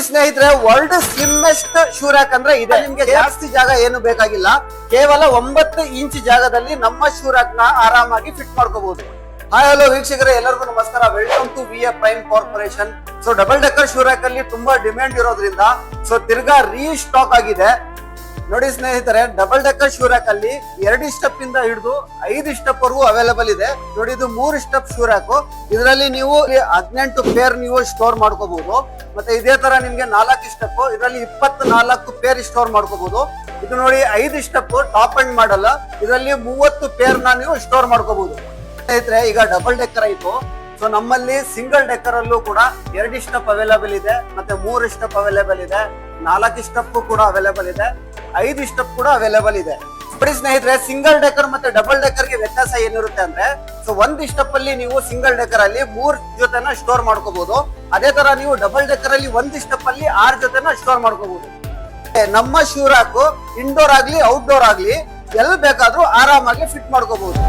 ಸ್ನೇಹಿತರೆ, world ಸ್ಲಿಮ್ಮೆಸ್ಟ್ shoe rack ಅಂದ್ರೆ ಇದೆ. ನಿಮ್ಗೆ ಜಾಸ್ತಿ ಜಾಗ ಏನು ಬೇಕಾಗಿಲ್ಲ, ಕೇವಲ 9 ಇಂಚ್ ಜಾಗದಲ್ಲಿ ನಮ್ಮ ಶೂ ರ್ಯಾಕ್ ನ ಆರಾಮಾಗಿ ಫಿಟ್ ಮಾಡ್ಕೋಬಹುದು. ಹಾಯ್ ಹಲೋ ವೀಕ್ಷಕರೇ, ಎಲ್ಲರಿಗೂ ನಮಸ್ಕಾರ. Welcome to V A Prime Corporation. So double decker shoe rack ಅಲ್ಲಿ ತುಂಬಾ ಡಿಮ್ಯಾಂಡ್ ಇರೋದ್ರಿಂದ ಸೊ ತಿರ್ಗಾ ರೀಸ್ಟಾಕ್ ಆಗಿದೆ. ನೋಡಿ ಸ್ನೇಹಿತರೆ, ಡಬಲ್ ಡೆಕ್ಕರ್ ಶೂ ರ್ಯಾಕ್ ಅಲ್ಲಿ 2 ಸ್ಟೆಪ್ ಇಂದ ಹಿಡಿದು 5 ಸ್ಟೆಪ್ ವರೆಗೂ ಅವೈಲೇಬಲ್ ಇದೆ. ನೋಡಿ, ಇದು 3 ಸ್ಟೆಪ್ ಶೂ ರ್ಯಾಕ್. ಇದರಲ್ಲಿ ನೀವು 18 ಪೇರ್ ನೀವು ಸ್ಟೋರ್ ಮಾಡ್ಕೋಬಹುದು. ಮತ್ತೆ ಇದೇ ತರ ನಿಮ್ಗೆ 4 ಸ್ಟೆಪ್, ಇದರಲ್ಲಿ 24 ಪೇರ್ ಸ್ಟೋರ್ ಮಾಡ್ಕೋಬಹುದು. ಇದು ನೋಡಿ 5 ಸ್ಟೆಪ್ ಟಾಪ್ ಅಂಡ್ ಮಾಡಲ್ಲ, ಇದರಲ್ಲಿ 30 ಪೇರ್ ನ ನೀವು ಸ್ಟೋರ್ ಮಾಡ್ಕೋಬಹುದು. ಸ್ನೇಹಿತರೆ, ಈಗ ಡಬಲ್ ಡೆಕ್ಕರ್ ಆಯ್ತು. ಸೊ ನಮ್ಮಲ್ಲಿ ಸಿಂಗಲ್ ಡೆಕ್ಕರ್ ಅಲ್ಲೂ ಕೂಡ 2 ಸ್ಟೆಪ್ ಅವೈಲೇಬಲ್ ಇದೆ, ಮತ್ತೆ 3 ಸ್ಟೆಪ್ ಅವೈಲೇಬಲ್ ಇದೆ, 4 ಸ್ಟೆಪ್ ಕೂಡ ಅವೈಲೇಬಲ್ ಇದೆ, 5 ಸ್ಟೆಪ್ ಕೂಡ ಅವೈಲೇಬಲ್ ಇದೆ. ನೋಡಿ ಸ್ನೇಹಿತರೆ, ಸಿಂಗಲ್ ಡೆಕ್ಕರ್ ಮತ್ತೆ ಡಬಲ್ ಡೆಕ್ಕರ್ ಗೆ ವ್ಯತ್ಯಾಸ ಏನಿರುತ್ತೆ ಅಂದ್ರೆ, ಸೊ 1 ಸ್ಟೆಪ್ ಅಲ್ಲಿ ನೀವು ಸಿಂಗಲ್ ಡೆಕ್ಕರ್ ಅಲ್ಲಿ 3 ಜೊತೆನ ಸ್ಟೋರ್ ಮಾಡ್ಕೋಬಹುದು. ಅದೇ ತರ ನೀವು ಡಬಲ್ ಡೆಕ್ಕರ್ ಅಲ್ಲಿ 1 ಸ್ಟೆಪ್ ಅಲ್ಲಿ 6 ಜೊತೆನ ಸ್ಟೋರ್ ಮಾಡ್ಕೋಬಹುದು. ನಮ್ಮ ಶೂ ರ್ಯಾಕ್ ಇಂಡೋರ್ ಆಗ್ಲಿ ಔಟ್ಡೋರ್ ಆಗ್ಲಿ ಎಲ್ಲಿ ಬೇಕಾದ್ರೂ ಆರಾಮಾಗಿ ಫಿಟ್ ಮಾಡ್ಕೋಬಹುದು.